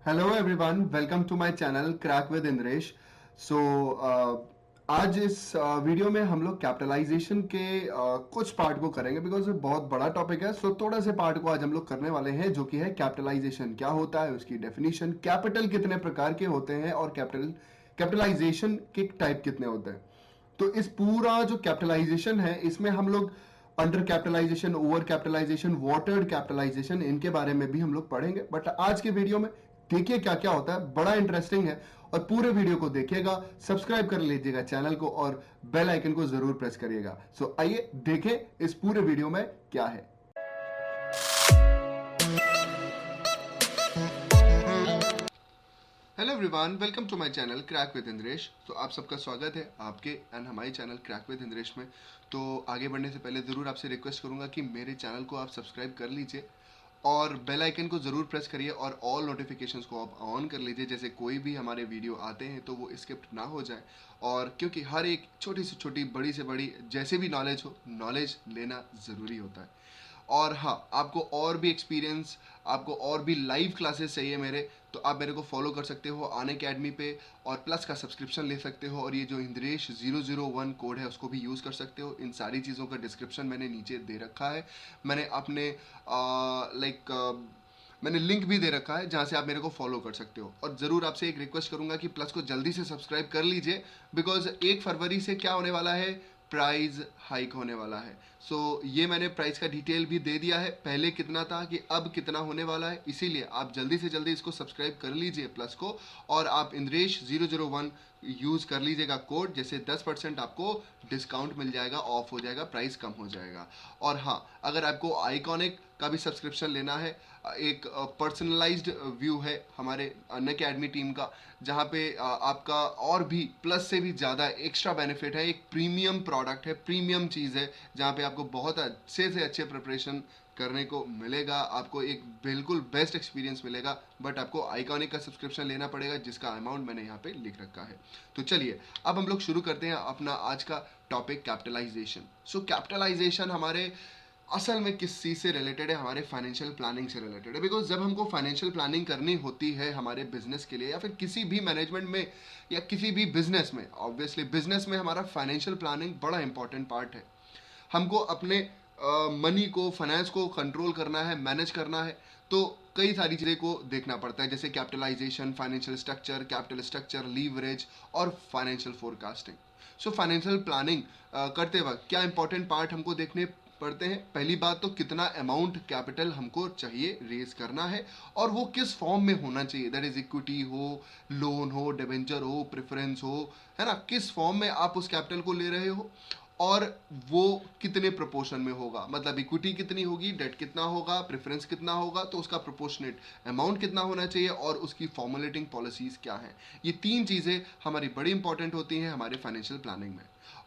Hello everyone, welcome to my channel crack with Indresh. So आज इस video में हम लोग कैपिटलाइजेशन के कुछ पार्ट को करेंगे बिकॉज ये बहुत बड़ा टॉपिक है। सो थोड़ा से पार्ट को आज हम लोग करने वाले हैं जो कि है कैपिटलाइजेशन क्या होता है, उसकी डेफिनेशन, कैपिटल कितने प्रकार के होते हैं और कैपिटलाइजेशन के टाइप कितने होते हैं। तो इस पूरा जो कैपिटलाइजेशन है इसमें हम लोग under capitalization, over capitalization, watered capitalization, इनके बारे में भी हम लोग पढ़ेंगे। बट आज के वीडियो में देखिए क्या क्या होता है, बड़ा इंटरेस्टिंग है और पूरे वीडियो को देखिएगा, सब्सक्राइब कर लीजिएगा चैनल को और बेल आइकन को जरूर प्रेस करिएगा। सो आइए देखें इस पूरे वीडियो में क्या है। Hello everyone, welcome to my channel crack with Indresh. तो आप सबका स्वागत है आपके एंड हमारे चैनल क्रैक विद इंद्रेश में। तो आगे बढ़ने से पहले ज़रूर आपसे रिक्वेस्ट करूंगा कि मेरे चैनल को आप सब्सक्राइब कर लीजिए और बेल आइकन को ज़रूर प्रेस करिए और ऑल नोटिफिकेशंस को आप ऑन कर लीजिए, जैसे कोई भी हमारे वीडियो आते हैं तो वो स्किप ना हो जाए। और क्योंकि हर एक छोटी से छोटी, बड़ी से बड़ी, जैसे भी नॉलेज हो, नॉलेज लेना ज़रूरी होता है। और हाँ, आपको और भी एक्सपीरियंस, आपको और भी लाइव क्लासेस चाहिए मेरे, तो आप मेरे को फॉलो कर सकते हो अन अकेडमी पे और प्लस का सब्सक्रिप्शन ले सकते हो। और ये जो इंद्रेश 001 कोड है उसको भी यूज़ कर सकते हो। इन सारी चीज़ों का डिस्क्रिप्शन मैंने नीचे दे रखा है। मैंने अपने मैंने लिंक भी दे रखा है जहाँ से आप मेरे को फॉलो कर सकते हो। और ज़रूर आपसे एक रिक्वेस्ट करूँगा कि प्लस को जल्दी से सब्सक्राइब कर लीजिए बिकॉज 1 फरवरी से क्या होने वाला है, प्राइस हाइक होने वाला है। सो ये मैंने प्राइस का डिटेल भी दे दिया है, पहले कितना था कि अब कितना होने वाला है। इसीलिए आप जल्दी से जल्दी इसको सब्सक्राइब कर लीजिए प्लस को, और आप इंद्रेश 001 यूज़ कर लीजिएगा कोड, जैसे 10% आपको डिस्काउंट मिल जाएगा, ऑफ हो जाएगा, प्राइस कम हो जाएगा। और हाँ, अगर आपको आइकॉनिक का भी सब्सक्रिप्शन लेना है, एक पर्सनलाइज्ड व्यू है हमारे अनअकैडमी टीम का, जहाँ पे आपका और भी प्लस से भी ज़्यादा एक्स्ट्रा बेनिफिट है। एक प्रीमियम प्रोडक्ट है, प्रीमियम चीज़ है, जहाँ पे आपको बहुत अच्छे से अच्छे प्रिपरेशन करने को मिलेगा, आपको एक बिल्कुल बेस्ट एक्सपीरियंस मिलेगा। बट आपको आइकॉनिक का सब्सक्रिप्शन लेना पड़ेगा, जिसका अमाउंट मैंने यहाँ पे लिख रखा है। तो चलिए अब हम लोग शुरू करते हैं अपना आज का टॉपिक, कैपिटलाइजेशन। सो कैपिटलाइजेशन हमारे असल में किस चीज़ से रिलेटेड है, हमारे फाइनेंशियल प्लानिंग से रिलेटेड है। बिकॉज जब हमको फाइनेंशियल प्लानिंग करनी होती है हमारे बिजनेस के लिए या फिर किसी भी मैनेजमेंट में या किसी भी बिजनेस में, ऑब्वियसली बिजनेस में हमारा फाइनेंशियल प्लानिंग बड़ा इंपॉर्टेंट पार्ट है। हमको अपने मनी को, फाइनेंस को कंट्रोल करना है, मैनेज करना है, तो कई सारी चीज़ें को देखना पड़ता है, जैसे capitalization, financial structure, capital structure, leverage और financial forecasting. So financial planning करते वक्त क्या इंपॉर्टेंट पार्ट हमको देखने पड़ते हैं। पहली बात तो कितना अमाउंट कैपिटल हमको चाहिए रेज करना है और वो किस फॉर्म में होना चाहिए, दैट इज इक्विटी हो, लोन हो, डिबेंचर हो, प्रेफरेंस हो, है ना, किस फॉर्म में आप उस कैपिटल को ले रहे हो और वो कितने प्रोपोर्शन में होगा, मतलब इक्विटी कितनी होगी, डेट कितना होगा, प्रेफरेंस कितना होगा, तो उसका प्रोपोर्शनेट अमाउंट कितना होना चाहिए और उसकी फॉर्मुलेटिंग पॉलिसीज क्या हैं। ये 3 चीज़ें हमारी बड़ी इंपॉर्टेंट होती हैं हमारे फाइनेंशियल प्लानिंग में।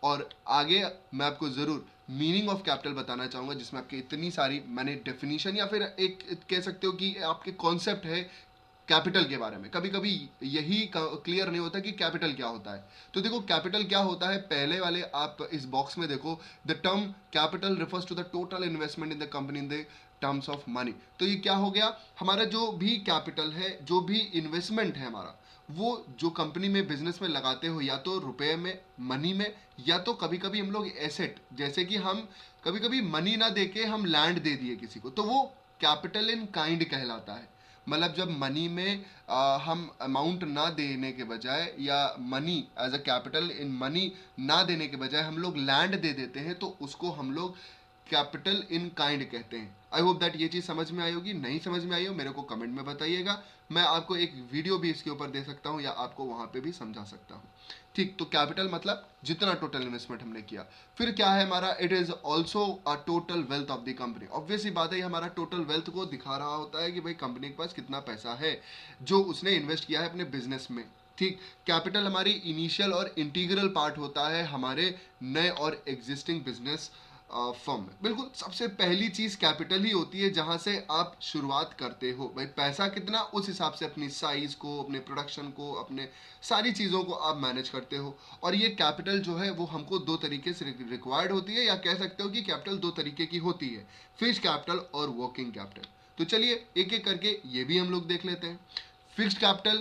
और आगे मैं आपको ज़रूर मीनिंग ऑफ कैपिटल बताना चाहूँगा, जिसमें आपके इतनी सारी मैंने डेफिनेशन या फिर एक कह सकते हो कि आपके कॉन्सेप्ट है कैपिटल के बारे में। कभी कभी यही क्लियर नहीं होता कि कैपिटल क्या होता है। तो देखो कैपिटल क्या होता है, पहले वाले आप इस बॉक्स में देखो, the term capital refers to the total investment in the company in the terms of money. तो ये क्या हो गया, हमारा जो भी कैपिटल है, जो भी इन्वेस्टमेंट है हमारा, वो जो कंपनी में, बिजनेस में लगाते हो, या तो रुपए में, मनी में, या तो कभी कभी हम लोग एसेट, जैसे कि हम कभी कभी मनी ना देके हम लैंड दे दिए किसी को, तो वो कैपिटल इन काइंड कहलाता है। मतलब जब मनी में हम अमाउंट ना देने के बजाय, या money as a capital in money ना देने के बजाय हम लोग लैंड दे देते हैं, तो उसको हम लोग कैपिटल इन काइंड कहते हैं। आई होप दैट ये चीज़ समझ में आई होगी। नहीं समझ में आई हो मेरे को कमेंट में बताइएगा, मैं आपको एक वीडियो भी इसके ऊपर दे सकता हूँ या आपको वहाँ पे भी समझा सकता हूँ। ठीक, तो कैपिटल मतलब जितना टोटल इन्वेस्टमेंट हमने किया। फिर क्या है हमारा, it is also a total wealth of the company. Obviously बात है, हमारा टोटल वेल्थ को दिखा रहा होता है कि भाई कंपनी के पास कितना पैसा है जो उसने इन्वेस्ट किया है अपने बिजनेस में। ठीक, कैपिटल हमारी इनिशियल और इंटीग्रल पार्ट होता है हमारे नए और एग्जिस्टिंग बिजनेस फर्म में। बिल्कुल सबसे पहली चीज कैपिटल ही होती है जहां से आप शुरुआत करते हो। भाई पैसा कितना, उस हिसाब से अपनी साइज को, अपने प्रोडक्शन को, अपने सारी चीज़ों को आप मैनेज करते हो। और ये कैपिटल जो है वो हमको 2 तरीके से रिक्वायर्ड होती है, या कह सकते हो कि कैपिटल 2 तरीके की होती है, फिक्स्ड कैपिटल और वर्किंग कैपिटल। तो चलिए एक एक करके ये भी हम लोग देख लेते हैं। Fixed capital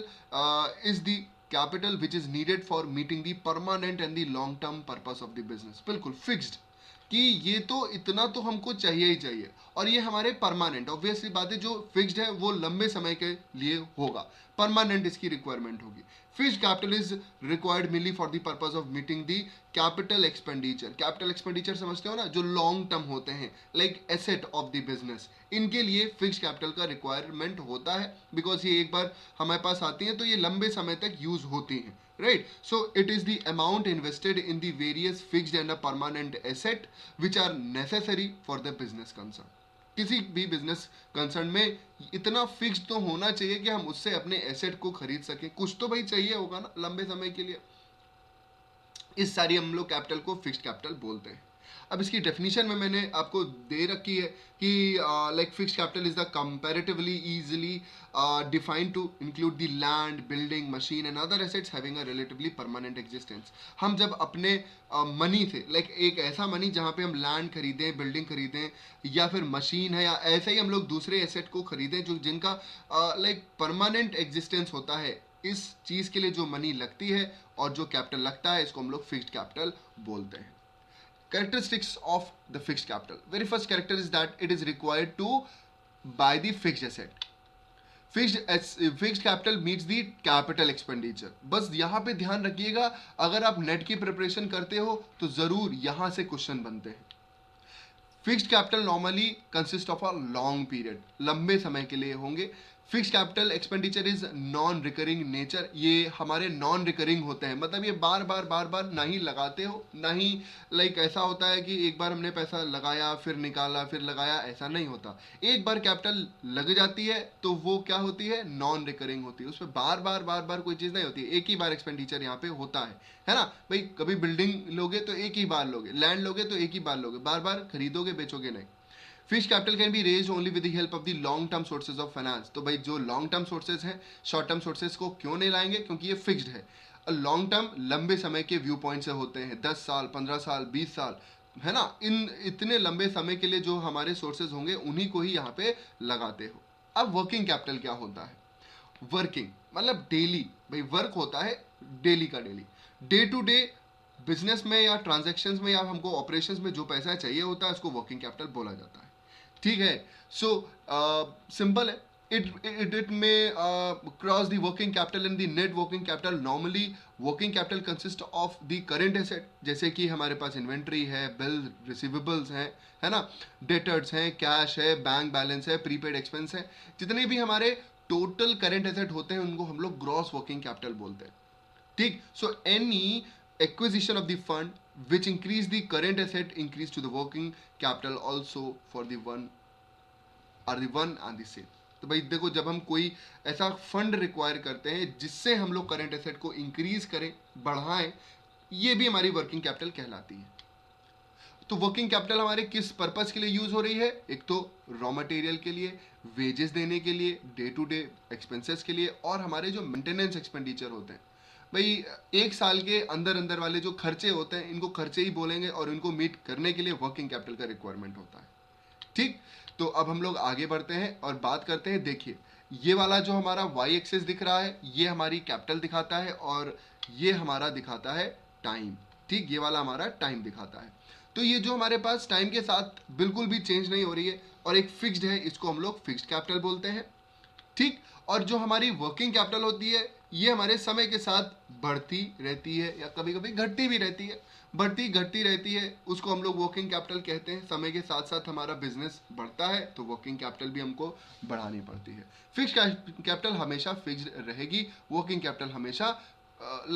is the capital which is needed for meeting the permanent and the long term purpose of the business. बिल्कुल फिक्स्ड कि ये तो इतना तो हमको चाहिए ही चाहिए, और ये हमारे परमानेंट, ऑब्वियसली बात है, जो फिक्स्ड है वो लंबे समय के लिए होगा, परमानेंट इसकी रिक्वायरमेंट होगी. Fixed capital is required mainly for the purpose of meeting the capital expenditure. Capital expenditure समझते हो ना, जो लॉन्ग टर्म होते हैं, like asset of the business, इनके लिए फिक्स्ड कैपिटल का रिक्वायरमेंट होता है, बिकॉज ये एक बार हमारे पास आती हैं तो ये लंबे समय तक यूज होती हैं, right? So it is the amount invested in the various fixed and a permanent asset which are necessary for the business concern. किसी भी बिजनेस कंसर्न में इतना फिक्स्ड तो होना चाहिए कि हम उससे अपने एसेट को खरीद सकें, कुछ तो भाई चाहिए होगा ना लंबे समय के लिए. इस सारी हम लोग कैपिटल को फिक्स्ड कैपिटल बोलते हैं. अब इसकी डेफिनेशन में मैंने आपको दे रखी है कि like fixed capital is the comparatively easily defined to include the land, building, machine and other assets having a relatively permanent existence. हम जब अपने मनी से, लाइक एक ऐसा मनी जहाँ पे हम लैंड खरीदें, बिल्डिंग खरीदें, या फिर मशीन है, या ऐसे ही हम लोग दूसरे एसेट को खरीदें जो जिनका लाइक परमानेंट एग्जिस्टेंस होता है, इस चीज़ के लिए जो मनी लगती है और जो कैपिटल लगता है, इसको हम लोग फिक्स्ड कैपिटल बोलते हैं. Characteristics of the fixed capital. Very first character is that it is required to buy the fixed asset. Fixed capital meets the capital expenditure. बस यहाँ पे ध्यान रखिएगा, अगर आप नेट की प्रिपरेशन करते हो तो जरूर यहाँ से क्वेश्चन बनते हैं. Fixed capital normally consist of a long period, लंबे समय के लिए होंगे. Fixed capital expenditure is non recurring nature. ये हमारे नॉन रिकरिंग होते हैं, मतलब ये बार बार ना ही लगाते हो, ना ही लाइक ऐसा होता है कि एक बार हमने पैसा लगाया फिर निकाला फिर लगाया, ऐसा नहीं होता. एक बार कैपिटल लग जाती है तो वो क्या होती है, नॉन रिकरिंग होती है. उसमें बार कोई चीज़ नहीं होती है, एक ही बार एक्सपेंडिचर यहाँ पे होता है ना भाई. कभी बिल्डिंग लोगे तो एक ही बार लोगे, लैंड लोगे तो एक ही बार लोगे, बार खरीदोगे बेचोगे नहीं. Fixed capital can be raised only with the help of the long term sources of finance. तो भाई जो लॉन्ग टर्म सोर्सेज हैं, शॉर्ट टर्म सोर्सेज को क्यों नहीं लाएंगे, क्योंकि ये फिक्स्ड है. लॉन्ग टर्म लंबे समय के व्यू पॉइंट से होते हैं, 10 साल, 15 साल, 20 साल, है ना. इन इतने लंबे समय के लिए जो हमारे सोर्सेज होंगे उन्हीं को ही यहाँ पे लगाते हो. अब वर्किंग कैपिटल क्या होता है? वर्किंग मतलब डेली, भाई वर्क होता है डेली का daily, day to day business में या ट्रांजैक्शंस में या हमको ऑपरेशंस में जो पैसा चाहिए होता है उसको वर्किंग कैपिटल बोला जाता है. ठीक है. सो सिंपल है. it may cross the working capital and the net working capital. Normally working capital consists of the current asset, जैसे कि हमारे पास इन्वेंट्री है, बिल रिसीवेबल्स हैं, है ना, डेटर्स हैं, कैश है, बैंक बैलेंस है, प्रीपेड एक्सपेंस है, जितने भी हमारे टोटल करंट एसेट होते हैं उनको हम लोग ग्रॉस वर्किंग कैपिटल बोलते हैं. ठीक. So any acquisition of the fund which increase the current asset increase to the working capital also for the one and the same. तो भाई देखो, जब हम कोई ऐसा फंड रिक्वायर करते हैं जिससे हम लोग करंट एसेट को इंक्रीज करें, बढ़ाएं, ये भी हमारी वर्किंग कैपिटल कहलाती है. तो वर्किंग कैपिटल हमारे किस पर्पस के लिए यूज हो रही है? एक तो रॉ मटेरियल के लिए, वेजेस देने के लिए, डे टू डे एक्सपेंसेस के लिए, और हमारे जो मेंटेनेंस एक्सपेंडिचर होते हैं. भाई एक साल के अंदर वाले जो खर्चे होते हैं इनको खर्चे ही बोलेंगे, और इनको मीट करने के लिए वर्किंग कैपिटल का रिक्वायरमेंट होता है. ठीक. तो अब हम लोग आगे बढ़ते हैं और बात करते हैं. देखिए, ये वाला जो हमारा वाई एक्सिस दिख रहा है ये हमारी कैपिटल दिखाता है, और ये हमारा दिखाता है टाइम. ठीक. ये वाला हमारा टाइम दिखाता है. तो ये जो हमारे पास टाइम के साथ बिल्कुल भी चेंज नहीं हो रही है और एक फिक्स्ड है, इसको हम लोग फिक्स्ड कैपिटल बोलते हैं. ठीक. और जो हमारी वर्किंग कैपिटल होती है ये हमारे समय के साथ बढ़ती रहती है या कभी कभी घटती भी रहती है. बढ़ती घटती रहती है, उसको हम लोग वर्किंग कैपिटल कहते हैं. समय के साथ साथ हमारा बिजनेस बढ़ता है तो वर्किंग कैपिटल भी हमको बढ़ानी पड़ती है. फिक्स्ड कैपिटल हमेशा फिक्स्ड रहेगी, वर्किंग कैपिटल हमेशा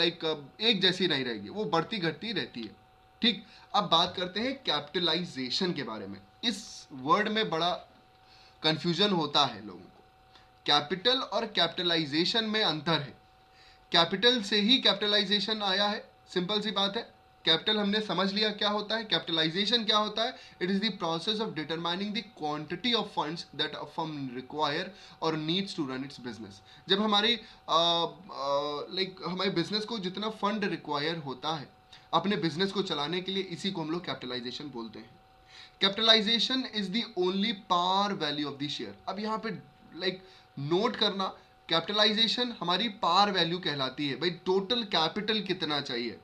एक जैसी नहीं रहेगी, वो बढ़ती घटती रहती है. ठीक. अब बात करते हैं कैपिटलाइजेशन के बारे में. इस वर्ड में बड़ा कंफ्यूजन होता है लोगों को. कैपिटल और कैपिटलाइजेशन में अंतर है. कैपिटल से ही कैपिटलाइजेशन आया है, सिंपल सी बात है. कैपिटल हमने समझ लिया क्या होता है. कैपिटलाइजेशन क्या होता है? It is the process of determining the quantity of funds that a firm require और needs to run its business. जब हमारी हमारे बिजनेस को जितना फंड रिक्वायर होता है अपने बिजनेस को चलाने के लिए, इसी को हम लोग कैपिटलाइजेशन बोलते हैं. Capitalization is the only par value of the share. अब यहाँ पे नोट करना, कैपिटलाइजेशन हमारी पार वैल्यू कहलाती है। भाई टोटल कैपिटल कितना चाहिए,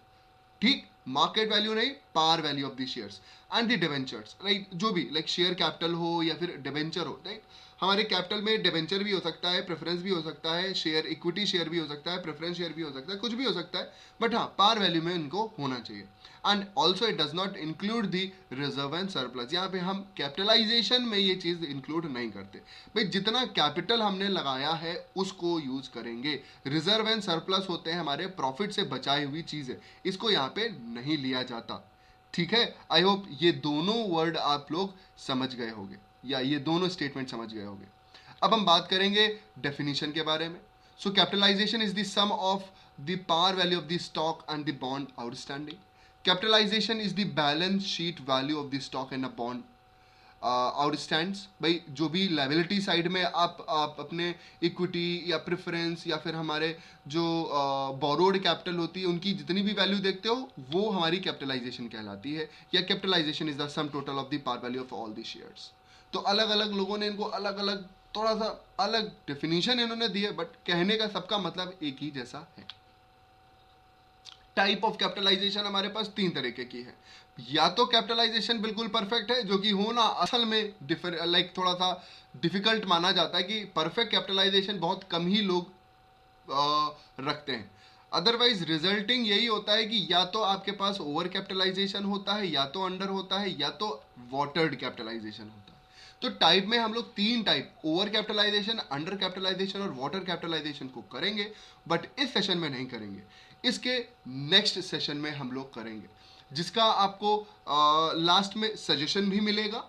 ठीक, मार्केट वैल्यू नहीं, par value of the shares and the debentures, right, जो भी लाइक शेयर कैपिटल हो या फिर डिवेंचर हो, राइट। हमारे कैपिटल में डिवेंचर भी हो सकता है, प्रेफरेंस भी हो सकता है, शेयर इक्विटी शेयर भी हो सकता है, प्रेफरेंस शेयर भी हो सकता है, कुछ भी हो सकता है, बट हाँ पार वैल्यू में इनको होना चाहिए। And also it does not include the reserve and surplus, यहाँ पे हम कैपिटलाइजेशन में ये चीज इंक्लूड नहीं करते। भाई जितना कैपिटल हमने लगाया है उसको यूज करेंगे। रिजर्व एंड सरप्लस होते हैं हमारे प्रॉफिट से बचाई हुई चीजें, इसको यहाँ पे नहीं लिया जाता, ठीक है। आई होप ये दोनों वर्ड आप लोग समझ गए होंगे, या ये दोनों स्टेटमेंट समझ गए होंगे। अब हम बात करेंगे डेफिनेशन के बारे में। So capitalization is the sum of the par value of the stock and the bond outstanding. Capitalization is the balance sheet value of the stock and a bond outstands. भाई जो भी लाइबिलिटी साइड में आप अपने equity या preference या फिर हमारे जो बोरोड कैपिटल होती है उनकी जितनी भी वैल्यू देखते हो वो हमारी कैपिटलाइजेशन कहलाती है, या capitalization is the sum total of the par value of all the shares. तो अलग अलग लोगों ने इनको अलग अलग थोड़ा सा अलग डेफिनेशन इन्होंने दी है, बट कहने का सबका मतलब एक ही जैसा है। टाइप ऑफ कैपिटलाइजेशन हमारे पास तीन तरीके की है। या तो कैपिटलाइजेशन बिल्कुल परफेक्ट है, जो कि होना असल में लाइक थोड़ा सा डिफिकल्ट माना जाता है कि परफेक्ट कैपिटलाइजेशन बहुत कम ही लोग रखते हैं। अदरवाइज रिजल्टिंग यही होता है कि या तो आपके पास ओवर कैपिटलाइजेशन होता है, या तो अंडर होता है, या तो वाटर्ड कैपिटलाइजेशन होता है। तो टाइप में हम लोग तीन type, over capitalization, under capitalization और वाटर कैपिटलाइजेशन को करेंगे, बट इस सेशन में नहीं करेंगे, इसके नेक्स्ट सेशन में हम लोग करेंगे, जिसका आपको लास्ट में सजेशन भी मिलेगा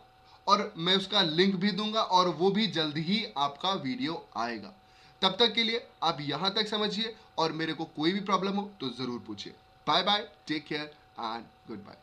और मैं उसका लिंक भी दूंगा और वो भी जल्द ही आपका वीडियो आएगा। तब तक के लिए आप यहां तक समझिए और मेरे को कोई भी प्रॉब्लम हो तो जरूर पूछिए। Bye bye, take care and good bye.